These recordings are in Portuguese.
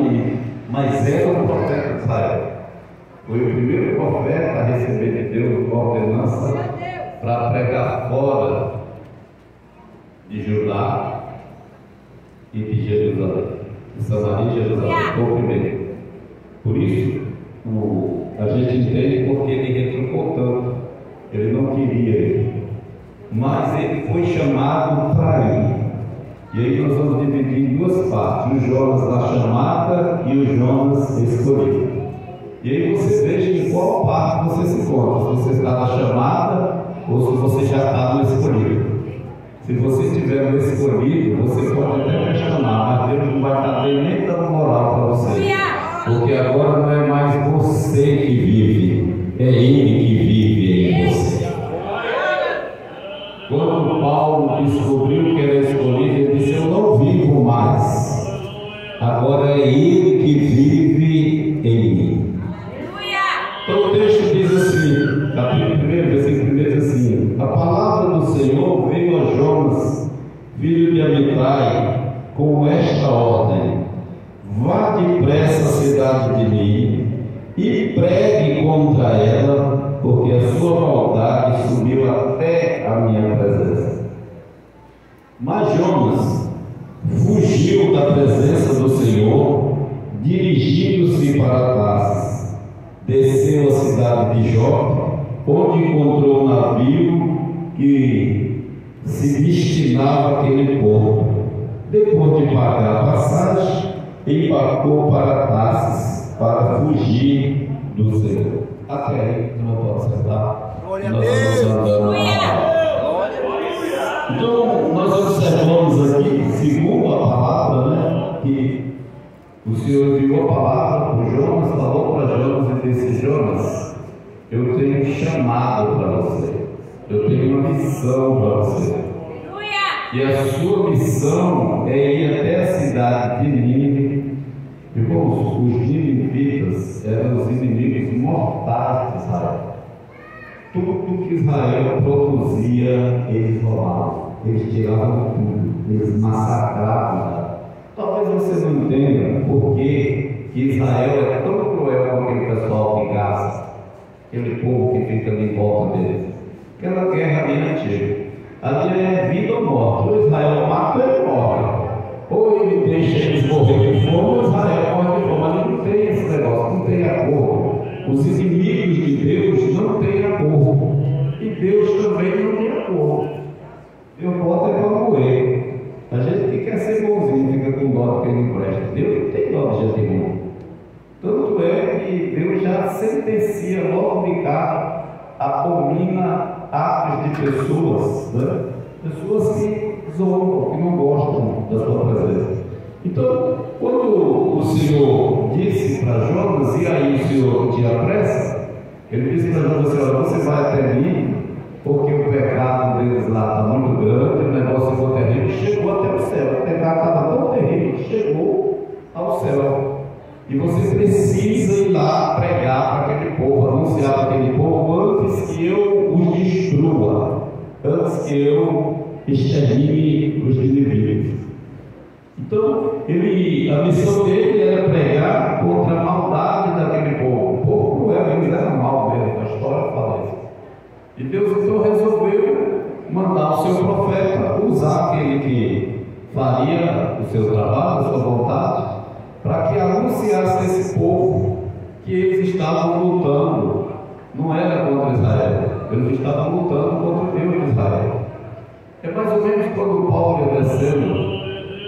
Nínive, mas era um profeta de Israel. Foi o primeiro profeta a receber de Deus uma ordenança para pregar fora de Judá e de Jerusalém, de Samaria e Jerusalém. Foi o primeiro. Por isso, a gente entende porque ele retrucou tanto. Ele não queria ir, mas ele foi chamado para ir. E aí nós vamos dividir em duas partes: o Jonas da chamada e o Jonas escolhido. E aí você veja em qual parte você se encontra, se você está na chamada ou se você já está no escolhido. Se você estiver no escolhido, você pode até questionar, mas Deus não vai estar nem dando moral para você, porque agora não é mais você que vive, é Ele que vive em você. Quando Paulo descobriu que era escolhido, ele disse: eu não vivo mais, agora é Ele que vive em mim. Então o texto diz assim, capítulo 1, versículo 1 diz assim: a palavra do Senhor veio a Jonas, filho de Amitai, com esta ordem: vá depressa à cidade de Nínive e pregue contra ela, porque a sua maldade subiu até a minha presença. Mas Jonas fugiu da presença do Senhor, dirigindo-se para Tarsis. Desceu à cidade de Jope, onde encontrou um navio que se destinava àquele porto. Depois de pagar a passagem, embarcou para Tarsis para fugir do Senhor. Até aí, não pode sentar. Glória a Deus. Então, nós observamos aqui, segundo a palavra, né, que o Senhor enviou a palavra para Jonas, falou para Jonas e disse: Jonas, eu tenho chamado para você, eu tenho uma missão para você. E a sua missão é ir até a cidade de Nínive. Irmãos, os ninivitas eram os inimigos mortais de Israel. Tudo que Israel produzia, eles roubavam, eles tiravam tudo, eles massacravam. Talvez você não entenda por que Israel é tão cruel com aquele pessoal que Gaza, aquele povo que fica ali em volta deles. Aquela guerra bem antiga. Ali é vida ou morte. Ou Israel mata ou ele morre. Ou ele deixa eles morrer de fome, ou Israel morre de fome. Ali não tem esse negócio, não tem acordo. Os inimigos de Deus não têm acordo. E Deus também não tem acordo. Eu boto é para morrer. A gente que quer ser bonzinho fica com dó de quem não presta. Deus não tem dó de gente ruim. Tanto é que Deus já sentencia logo de cara, abomina atos de pessoas, né? Pessoas que zoam, que não gostam da sua presença. Então, quando o Senhor disse para Jonas, e aí o Senhor tinha pressa, ele disse para Jonas: você vai até mim, porque o pecado deles lá está muito grande, o negócio ficou terrível, chegou até o céu. O pecado estava tão terrível que chegou ao céu. E você precisa ir lá pregar para aquele povo, anunciar para aquele povo, antes que eu os destrua, antes que eu extermine os inimigos. Então, a missão dele era pregar contra a maldade daquele povo. O povo cruel, eles eram mal mesmo, a história fala isso. E Deus então resolveu mandar o seu profeta usar aquele que faria o seu trabalho, a sua vontade, para que anunciasse a esse povo que eles estavam lutando. Não era contra Israel, eles estavam lutando contra o Deus de Israel. É mais ou menos quando Paulo ia descendo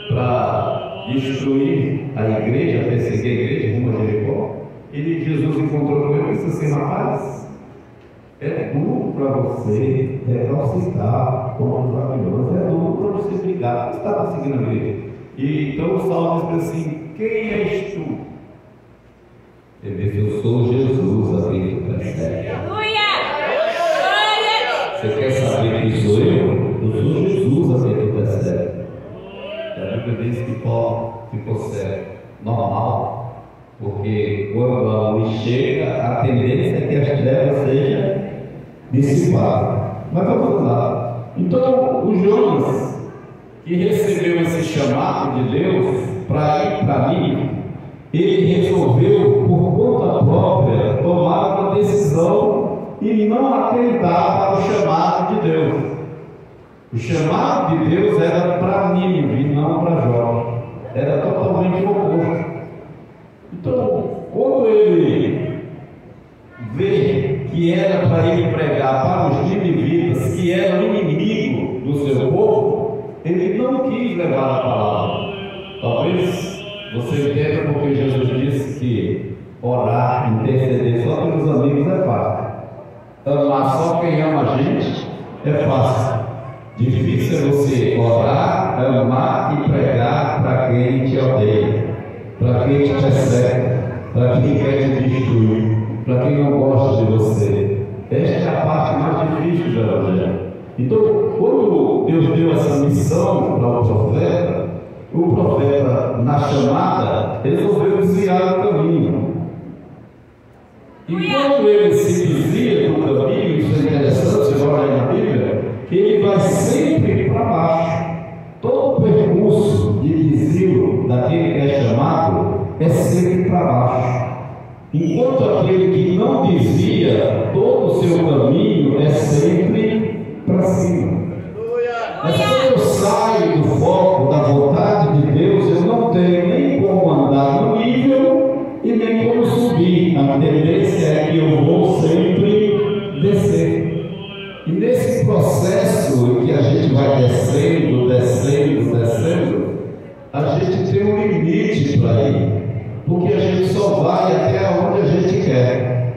para destruir a igreja, perseguir a igreja, rumo a Jericó. Jesus encontrou com ele e disse assim: rapaz, é duro para você recalcitrar contra os babilônios, é duro para você brigar. Você está seguindo a igreja. E então o Salmo diz assim: quem és tu? Ele disse: eu sou Jesus, a quem tu persegue. Você quer saber quem sou eu? Eu sou Jesus, a quem tu persegue. A Bíblia diz que Paulo ficou cego, normal, porque quando a luz chega, a tendência é que as trevas sejam dissipadas. Mas vamos lá. Então, o Jonas, que recebeu esse chamado de Deus para ir para Nínive, ele resolveu, por conta própria, tomar uma decisão e não atentar para o chamado de Deus. O chamado de Deus era para Nínive e não para Jó. Era totalmente o oposto. Então, quando ele vê que era para ele pregar para os ninivitas, que eram inimigo do seu povo, ele não quis levar a palavra. Talvez você entenda porque Jesus disse que orar, interceder só pelos amigos é fácil. Amar só quem ama a gente é fácil. Difícil é você orar, amar e pregar para quem te odeia, para quem te persegue, para quem quer te destruir, para quem não gosta de você. Esta é a parte mais difícil do Evangelho. Então, quando Deus deu essa missão para o profeta, na chamada, resolveu desviar o caminho. E quando ele se desvia do caminho, isso é interessante, você olha na Bíblia, ele vai sempre para baixo. Todo o percurso de desvio daquele que é chamado é sempre para baixo. Enquanto aquele que não desvia, todo o seu caminho é sempre para cima. Mas quando eu saio do foco da vontade de Deus, eu não tenho nem como andar no nível e nem como subir. A tendência é que eu vou sempre descer. E nesse processo em que a gente vai descendo, a gente tem um limite para ir. Porque a gente só vai até onde a gente quer.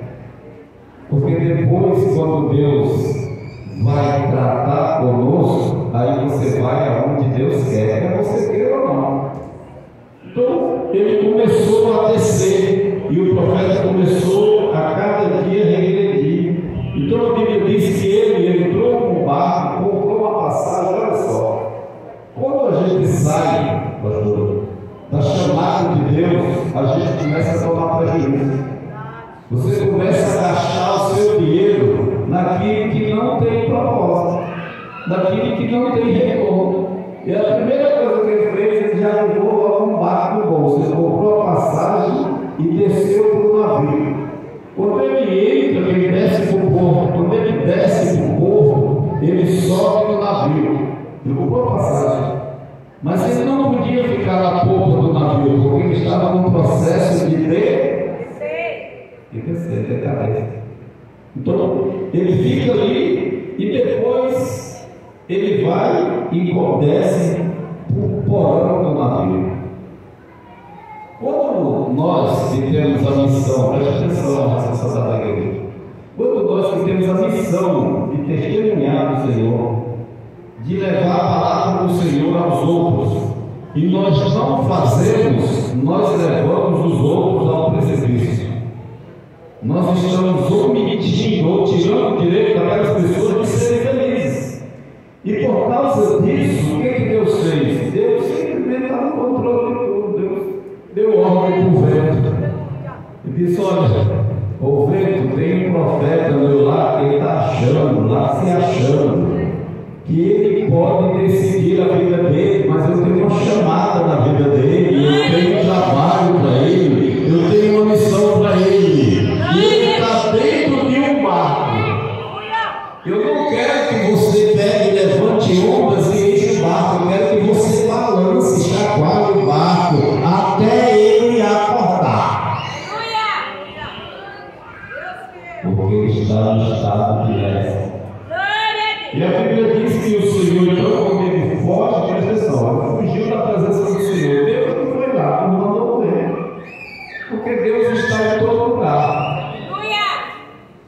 Porque depois, quando Deus vai tratar conosco, aí você vai aonde Deus quer, quer você queira ou não. Então, ele começou a descer, e o profeta começou a cada dia regredir. Então, a Bíblia diz que ele entrou num barco, comprou uma passagem. Olha só, quando a gente sai, pastor, da chamada de Deus, a gente começa a tomar prejuízo. Você começa a gastar o seu dinheiro naquilo que não tem propósito, naquilo que não tem retorno. E a primeira coisa que ele fez, ele já levou um barco no bolso. Ele comprou a passagem e desceu para o navio. Quando ele entra, ele desce para o porto. Quando ele desce para o porto, ele sobe no navio. Ele comprou a passagem. Mas ele não podia ficar na polpa do navio, porque ele estava num processo de descer, decadência. Então, ele fica ali e depois ele vai e desce o porão do navio. Quando nós que temos a missão, preste atenção na sensação da igreja, quando nós que temos a missão de testemunhar do Senhor, de levar a palavra do Senhor aos outros, e nós não fazemos, nós levamos os outros ao precipício. Nós estamos omitindo ou tirando o direito daquelas pessoas de serem felizes. E por causa disso, o que Deus fez? Deus simplesmente está no controle de tudo. Deus deu ordem para o vento e disse: olha, o vento, tem um profeta no meu lado que ele está achando, lá se achando, que ele pode decidir a vida dele, mas eu tenho uma chamada na vida dele, eu tenho um trabalho para ele, eu tenho uma missão para ele, e ele está dentro de um barco. Eu não quero que você pegue, levante ondas e enche o barco, eu quero que você balance, chacoalhe o barco até ele acordar, porque ele está no estado de resta. E a Bíblia diz que o Senhor, então, quando ele foge, presta atenção, ele fugiu da presença do Senhor. Deus não foi lá, não mandou ver, porque Deus está em todo lugar.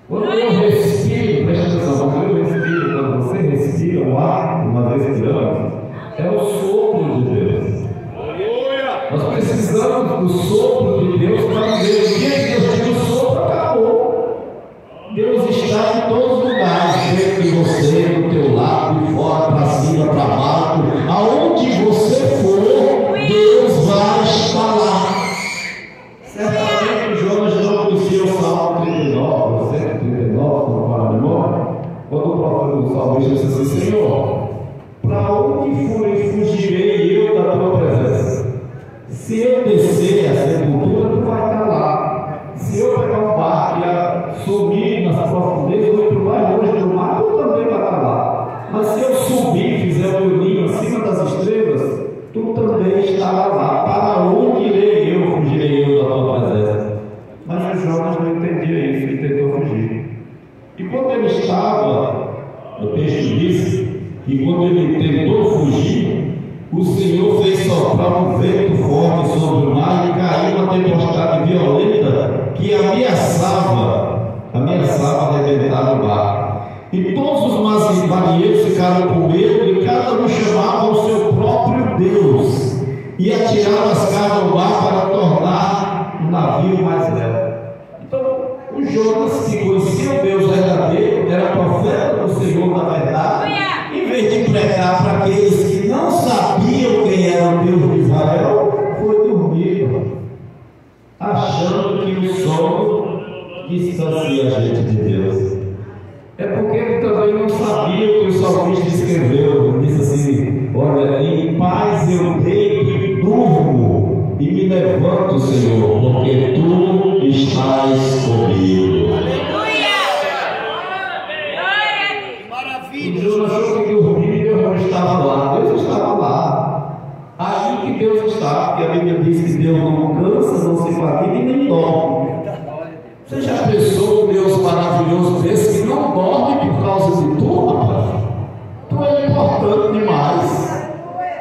Quando eu respiro, presta atenção, quando você respira o ar, uma vez por ano, é o sopro de Deus. Nós precisamos do sopro de Deus para viver. O dia que Deus tira o sopro, acabou. Deus está em todos os lugares, dentro de você, do teu lado, de fora, para cima, para baixo, aonde você for, Deus vai estar lá. Certamente o Jonas não conhecia o Salmo 39, 139, não para a memória, quando o próprio salmista disse assim: Senhor, para onde fugirei eu da tua presença? Se eu descer a sepultura ameaçava arrebentar o barco. E todos os marinheiros ficaram com medo, e cada um chamava o seu próprio Deus, e atirava as cargas ao mar para tornar o navio mais leve. Então, o Jonas, que conhecia o Deus verdadeiro, era profeta do Senhor da verdade, em vez de pregar para aqueles que não sabiam quem era o Deus de Israel, foi dormir, achando que o sono distancia a gente de Deus. É porque ele também não sabia o que o salmista escreveu. Ele disse assim: olha, em paz eu deito e durmo, e me levanto, Senhor, porque tu estás comigo. Aleluia! Maravilha! O Jonas achou que dormia e Deus não estava lá. Deus estava lá. Aí que Deus está, porque a Bíblia diz que Deus não cansa, não se fatiga e nem dorme. Você já pensou um Deus maravilhoso desse que não dorme por causa de tu, rapaz? Tu é importante demais.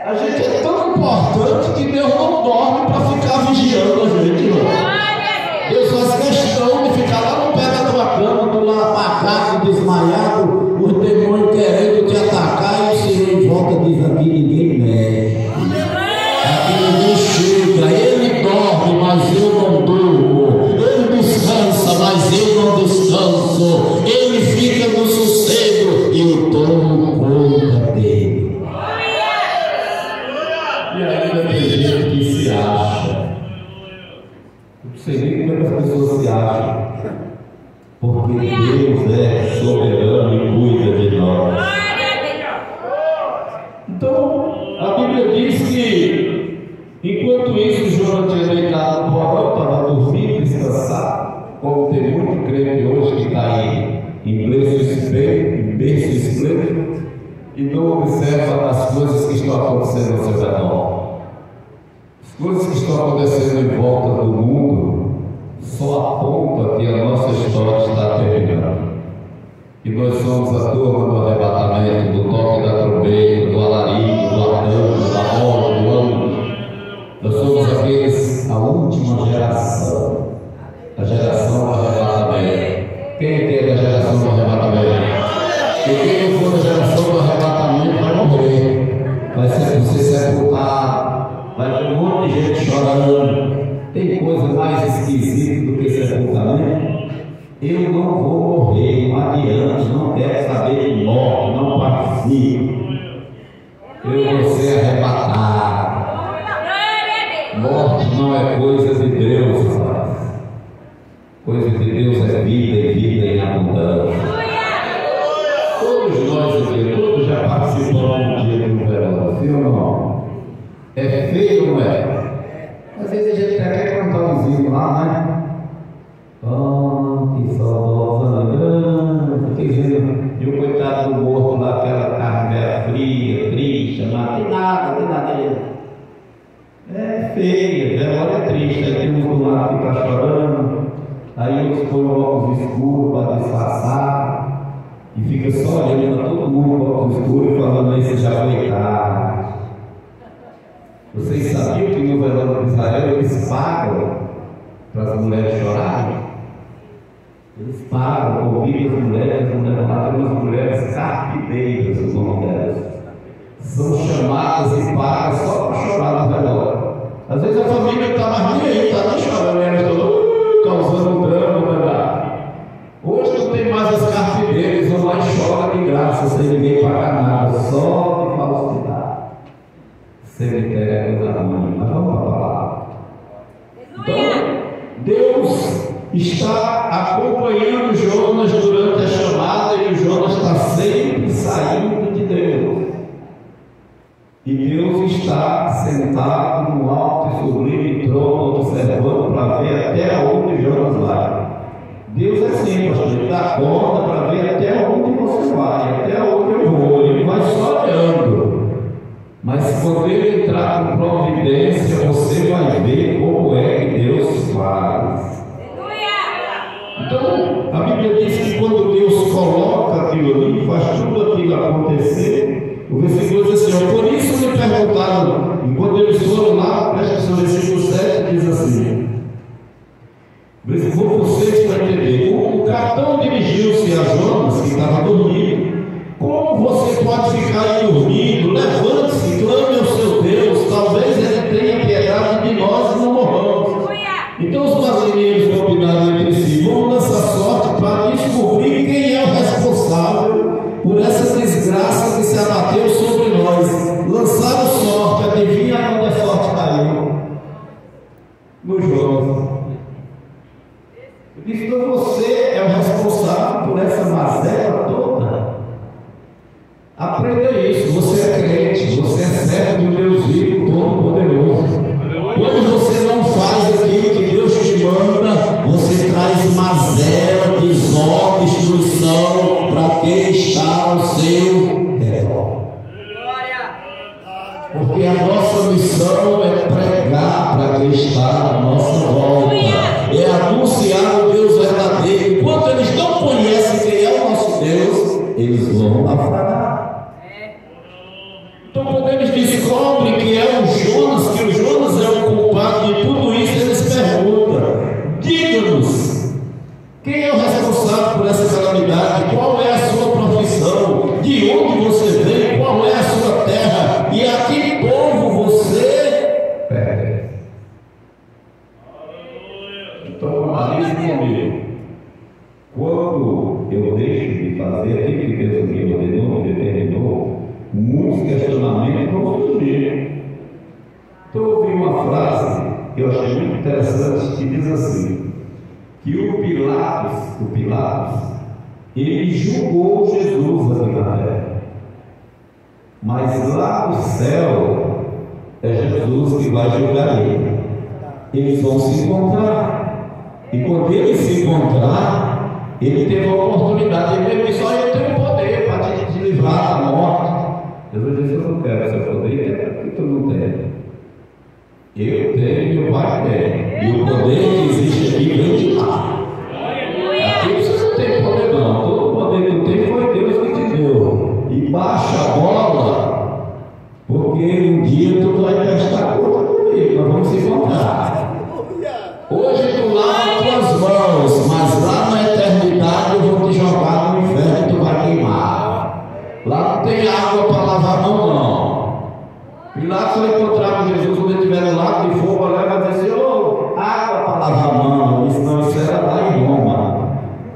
A gente é tão importante que Deus não dorme para ficar vigiando a gente, não. Deus faz questão de ficar lá no pé da tua cama, tu lá macaco, desmaiado, os demônios querendo te atacar, e o Senhor em volta diz: aqui ninguém mexe, aqui ninguém chega. Ele dorme, mas eu não durmo. Ele descansa, mas eu não descanso. Ele fica no sossego e eu tomo conta dele. E ainda tem gente que se acha. Não sei nem como as pessoas se acham, porque Deus é soberano e cuida de nós. Então, a Bíblia diz que, enquanto isso, Jonas tinha deitado no porão, estava dormindo, descansado, como tem muito crente hoje que está aí em berço esplêndido, e não observa as coisas que estão acontecendo ao seu redor. As coisas que estão acontecendo em volta do mundo só apontam que a nossa história está terminando. Que nós somos a turma do arrebatamento, do toque da trombeta, do alarido, do arcanjo, da roda, do ângulo. Nós somos aqueles, a última geração, a geração do arrebatamento. Quem é da geração do arrebatamento? E quem não for da geração do arrebatamento vai morrer, vai ser sepultado, vai ter um monte de gente chorando. Tem coisa mais esquisita do que sepultamento? Eu não vou morrer, não adianta, não quero saber de morte, não participo. Eu vou ser arrebatado. Morte não é coisa de Deus, rapaz. Coisa de Deus é vida e vida em abundância. Todos nós aqui, todos já participamos um dia de um velório, sim ou não? É feio ou não é? Às vezes a gente quer cantar um zinho lá, né? Oh, que saudosa lembrança, e o coitado do morto lá, aquela carne fria, triste, não tem nada dele. É feia, velório é triste. Aí tem uns do lado que está chorando, aí outros põem óculos escuros para disfarçar, e fica só olhando para todo mundo com óculos escuros e falando: isso já foi tarde. Vocês sabiam que no velório de Israel eles pagam para as mulheres chorarem? Eles pagam, convidam as mulheres lá, tem umas mulheres carpideiras, o nome delas. São chamadas e pagas só para chorar no velório. Às vezes a família está mais nem aí, está nem chorando, elas estão causando um drama, né? Hoje não tem mais as carpideiras, vão lá e choram de graça, sem ninguém pagar nada, só de falsidade. Cemitério é coisa ruim, mas vamos para a palavra. Então, Deus está acompanhando Jonas durante a chamada, e o Jonas está sempre saindo de Deus. E Deus está sentado no alto e sublime trono, observando para ver até onde Jonas vai. Deus é assim, pastor, ele dá conta para ver até onde você vai, até onde eu vou. Ele vai só olhando. Mas quando ele entrar com providência, você vai ver como é que Deus faz. Então, a Bíblia diz que quando Deus coloca aquilo ali, faz tudo aquilo acontecer, o versículo diz assim: por isso me perguntaram, e quando eles foram lá, presta atenção, o versículo 7 diz assim: vou por vocês para entender. O capitão dirigiu-se a Jonas, que estava dormindo. Como você pode ficar aí dormindo? Levante-se, clame ao seu Deus. Talvez ele tenha piedade de nós e não morramos. Então os marinheiros combinaram entre si: vamos lançar sorte para descobrir quem é o responsável por essa desgraça que se abateu sobre nós. Lançaram sorte, adivinha onde a sorte caiu? No Jonas. Disse: então você é o responsável por essa mazela toda. Aprenda isso. Você é crente, você é servo do Deus vivo, todo-poderoso. Quando você não faz aquilo que Deus te manda, você traz mazela, desordem, destruição para quem está ao seu redor. Porque a nossa missão é pregar para quem está à nossa volta, é anunciar o Deus verdadeiro. Enquanto eles não conhecem quem é o nosso Deus, eles vão naufragar. Então, quando eles descobrem que é o Jonas, que o Jonas é o culpado de tudo isso, eles perguntam: diga-nos, quem é o responsável por essa calamidade? Qual é a sua profissão? De onde você vem? Qual é a sua terra? E a que povo você pertence? Então, analise comigo. Quando eu deixo de fazer aquilo que Deus me ordenou, me determinou, muitos questionamentos vão surgir. Então eu ouvi uma frase que eu achei muito interessante, que diz assim: que o Pilatos, ele julgou Jesus aqui na terra, mas lá no céu é Jesus que vai julgar ele. Eles vão se encontrar, e quando ele se encontrar, ele teve a oportunidade, ele disse: olha, eu tenho poder para te livrar da morte. Jesus disse: eu não quero seu poder, porque tu não tem. Eu tenho e o Pai tem. E o poder que existe aqui vem de lá. Aqui você não tem poder, não. Todo o poder que tu tem foi Deus que te deu. E baixa a bola, porque um dia tu vai testar conta comigo. Nós vamos se encontrar. Hoje tu lava tuas mãos, mas lá na eternidade eu vou te jogar no inferno e tu vai queimar. Lá não tem água para lavar a mão, não. Pilatos vai encontrar com Jesus quando ele estiver no lago de fogo, lá vai dizer: ô, água para lavar a mão. Isso não, isso era lá em Roma.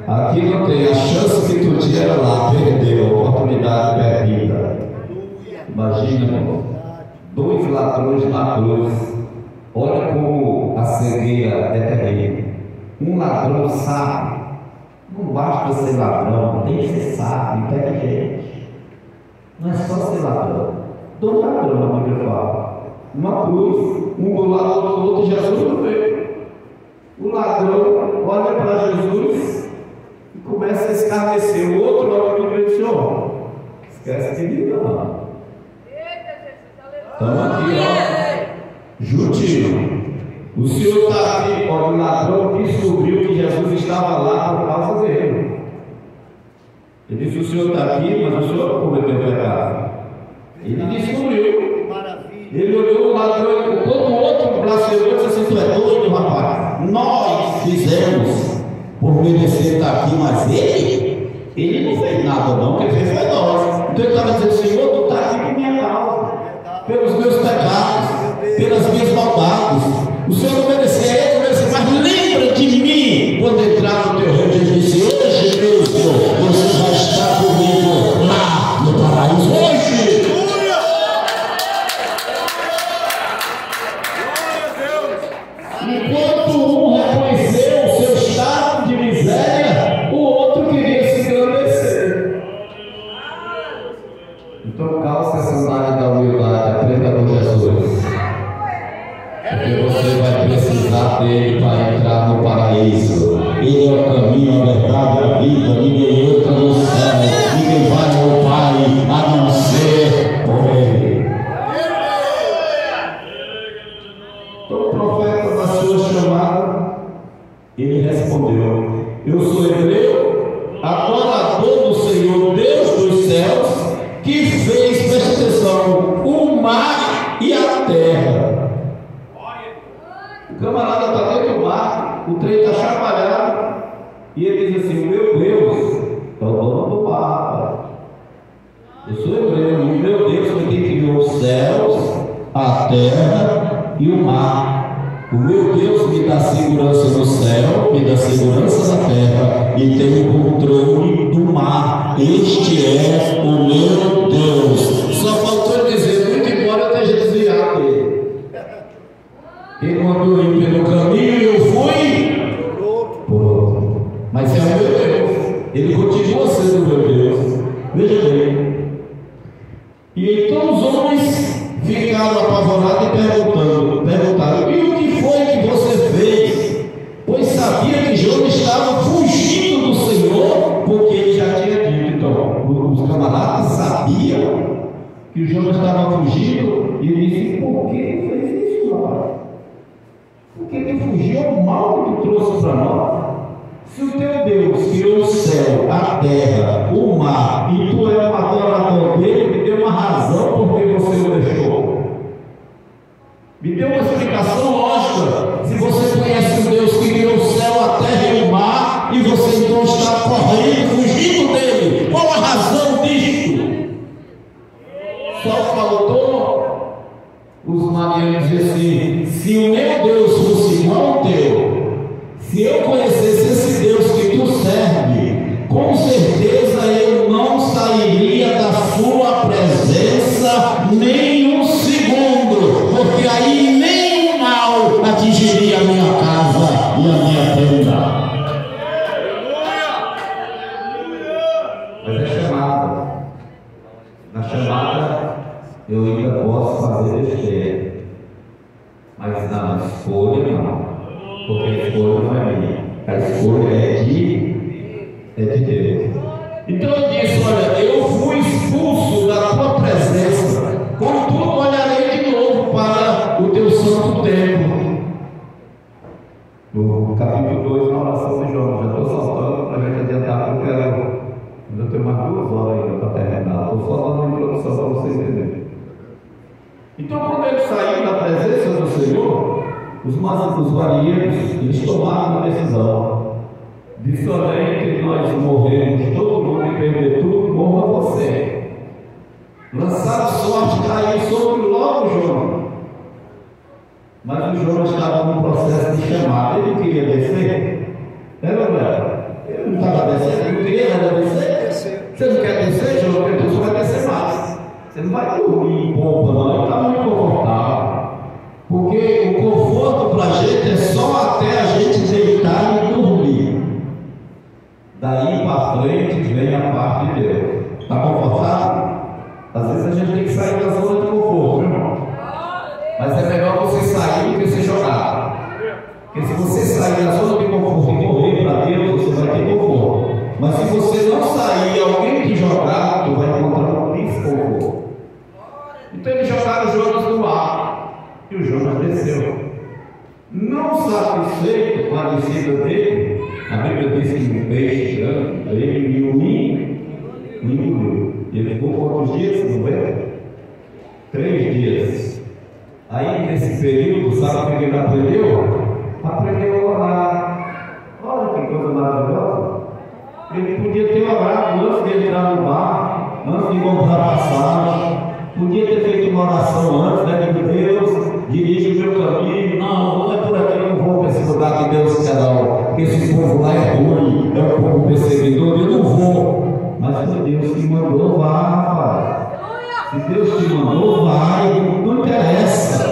Aqui não tem. A chance que tu tinha era lá, perdeu, a oportunidade perdida. Imagina, irmão, 2 ladrões na cruz. Olha como a cegueira é terrível. Um ladrão sábio. Não basta ser ladrão, tem que ser sábio, inteligente. Não é só ser ladrão. 2 ladrões, a Bíblia fala. Uma cruz, um do lado do outro, Jesus não veio. O ladrão olha para Jesus e começa a escarnecer. O outro olha para ele e diz: ó, esquece de mim, não. Estamos aqui, ó, juntinho. O Senhor está aqui, ó, o ladrão que descobriu que Jesus estava lá por causa dele. Ele disse: o Senhor está aqui, mas o Senhor não cometeu pecado. Ele descobriu. Ele olhou o ladrão, quando o outro blasfemou, disse assim: tu é doido, rapaz. Nós fizemos por merecer estar aqui, mas ele não fez nada, não. Quem fez foi nós. Então ele estava dizendo: Senhor, tu está aqui por minha causa, pelos meus pecados, pelas minhas maldades. O Senhor não merecia, eu merecia, mas lembra de mim quando entrar no teu reino. Ele disse: hoje mesmo você vai estar comigo lá no paraíso. Hoje. Enquanto um reconheceu o seu estado de miséria, o outro queria se engrandecer. Então calça a sandália da humildade, aprenda com Jesus. Porque você vai precisar dele para entrar no paraíso. Ele é o caminho, a verdade, a vida. Ninguém entra no céu, ninguém vai ao Pai a não ser por ele. Então o profeta, na sua chamada, ele respondeu: eu sou hebreu, adorador do Senhor, Deus dos céus, que fez, presta atenção, o mar e a terra. O camarada está dentro do mar, o trem está chacoalhado, e ele diz assim: o meu Deus é o dono do mar. Eu sou hebreu, e o meu Deus foi quem criou os céus, a terra e o mar. O meu Deus me dá segurança no céu, me dá segurança na terra e tem o controle do mar. Este é o meu Deus. Só faltou dizer, muito embora eu esteja desviado dele. Ele mandou ir pelo caminho e eu fui por outro. Mas é o meu Deus. Ele continua sendo o meu Deus. Veja bem. E então os homens ficaram apavorados e perguntaram: e o que foi que você fez? Pois sabia que Jonas estava fugindo do Senhor, porque ele já tinha dito. Então, os camaradas sabiam que Jonas estava fugindo, e ele disse: por que ele fez isso, rapaz? Por que ele fugiu ao mal que tu trouxe para nós? Se o teu Deus criou o céu, a terra, o mar, e tu é um adorador dele, me dê uma razão por que você o deixou. Me dê uma explicação lógica. Se você conhece o Deus que criou o céu, a terra e o mar, e você então está correndo, fugindo dele, qual a razão disto? Só faltou os marianos dizer assim: se o meu Deus fosse igual ao teu, se eu conhecesse esse Deus que tu serve, com certeza eu não sairia da sua presença nem um segundo, porque aí nem o mal atingiria a minha casa e a minha tenda. Mas é chamada. Na chamada eu ainda posso fazer besteira, mas na escolha não. Porque a escolha não é minha, a escolha é de Deus. Então eu disse: olha, eu fui expulso da tua presença, contudo olharei de novo para o teu santo templo. No capítulo 2, na oração de Jonas, já estou saltando para a gente adiantar, porque eu quero, ainda tenho mais 2 horas ainda para terminar. Estou só dando uma introdução para vocês entenderem. Então, quando ele saiu da presença do Senhor, os marinheiros, eles tomaram uma decisão: disse: olha, entre nós morremos todo mundo e perder tudo, morra você. Lançaram sorte, caiu sobre logo Jonas. Mas o Jonas estava num processo de chamada. Ele queria descer? Era ou não era? Ele não estava descendo, ele não queria descer. Você não quer descer, Jonas? Então você vai descer mais. Você não vai dormir em pompa, não. Ele está muito confortável. Porque o conforto para a gente é só até a gente deitar e dormir. Daí para frente vem a parte de Deus. Está confortável? Às vezes a gente tem que sair da zona de conforto, irmão. Mas é melhor você sair do que ser jogado. Porque se você sair da zona de conforto e correr para Deus, você vai ter conforto. Mas se você não sair e alguém te jogar, tu vai encontrar um desconforto. Então eles jogaram Jonas no mar. E o Jonas desceu. Não satisfeito com a descida dele, a Bíblia diz que um peixe grande, ele o engoliu. E ele ficou quantos dias? Não é? 3 dias. Aí nesse período, sabe o que ele aprendeu? Aprendeu a orar. Olha que coisa maravilhosa. Ele podia ter orado antes de entrar no bar, antes de comprar passagem. Podia ter feito uma oração antes, né? De Deus, dirige o meu caminho. Não é por aqui, eu não vou para esse lugar que Deus quer não. Porque esse povo lá é ruim, é um povo perseguidor, eu não vou. Mas foi Deus que mandou, vá, rapaz. Se Deus te mandou, vai, não interessa.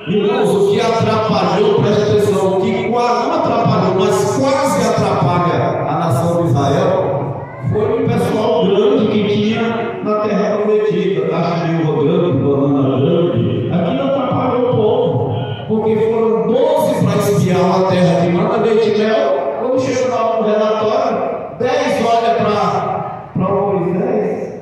Irmãos, o que atrapalhou, preste atenção, o que quase, não atrapalhou, mas quase atrapalha a nação de Israel, foi um pessoal grande que tinha na terra prometida, taxa de uva grande, banana grande. Aquilo atrapalhou o povo, porque foram 12 para espiar a terra que manda leite e mel. Quando chegou lá no relatório, 10 olha para Moisés,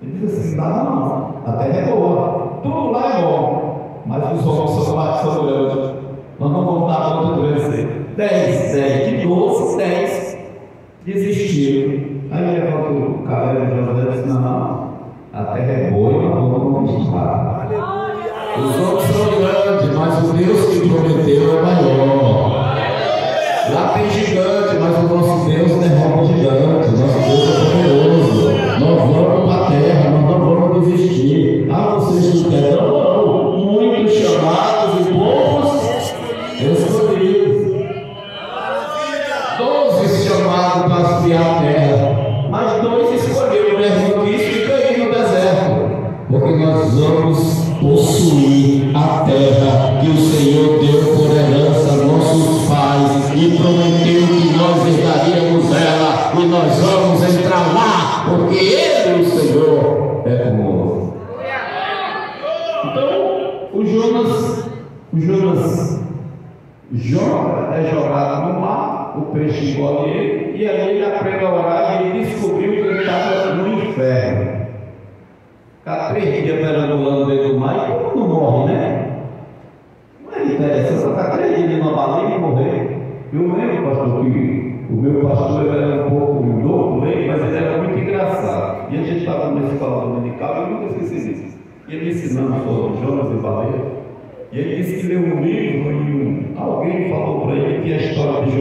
ele diz assim: não, a terra é boa, tudo lá é bom, mas os homens são grandes, nós não vamos dar conta de vencer. 10, de 12, 10 desistiram. Aí levanta o cabelo de José e diz: não, a terra é boa e nós vamos conquistar. Os homens são grandes, mas o Deus que prometeu é maior. sobre eles. 12 chamados para espiar a terra, mas 2 escolheram o mesmo Cristo e caíram no deserto, porque nós vamos possuir a terra que o Senhor deu por herança a nossos pais e prometeu que nós herdaríamos ela, e nós vamos entrar lá, porque Ele, o Senhor, é conosco. Então, o Jonas é jogado no mar, o peixe engole ele, e ali ele aprende a orar e ele descobriu que ele estava no inferno. Ficar 3 dias perambulando dentro do mar, e como não morre, né? Não é interessante ficar 3 dias numa baleia e morrer. Eu lembro, pastor, que o meu pastor era um pouco louco, mas ele era muito engraçado. E a gente estava numa escola dominical, eu nunca esqueci disso. E ele ensinando sobre Jonas e baleia. E ele disse que leu um livro e alguém falou para ele que a história de